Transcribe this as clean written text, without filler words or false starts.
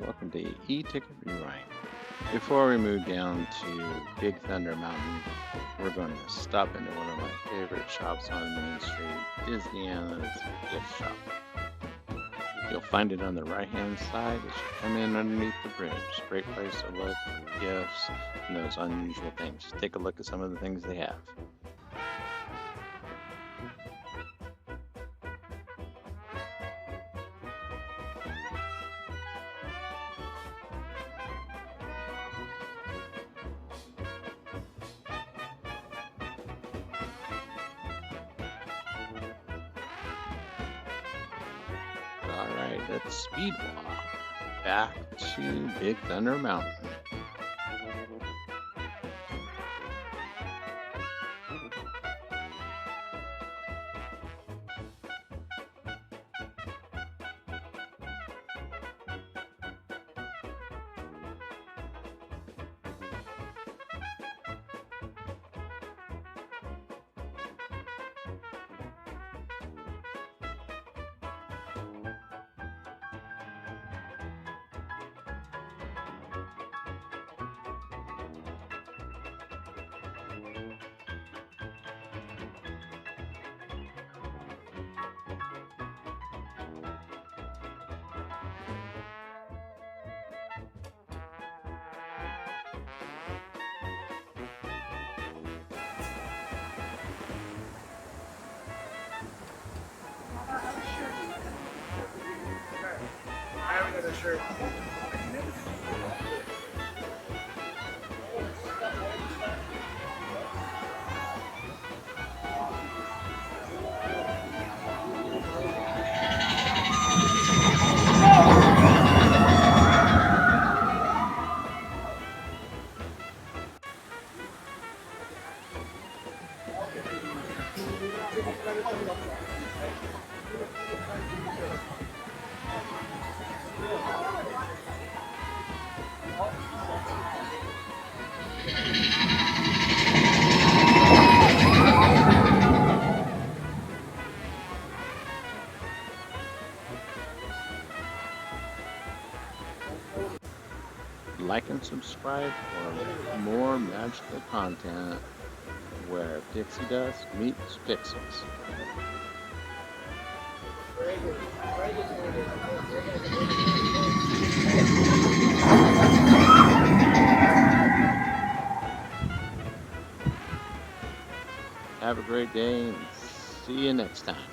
Welcome to E-Ticket Rewind. Before we move down to Big Thunder Mountain, we're going to stop into one of my favorite shops on Main Street, Disneyana's Gift Shop. You'll find it on the right-hand side as you come in underneath the bridge. Great place to look for gifts and those unusual things. Take a look at some of the things they have. All right, let's speed walk back to Big Thunder Mountain. Sure. Like and subscribe for more magical content where pixie dust meets pixels. Have a great day and see you next time.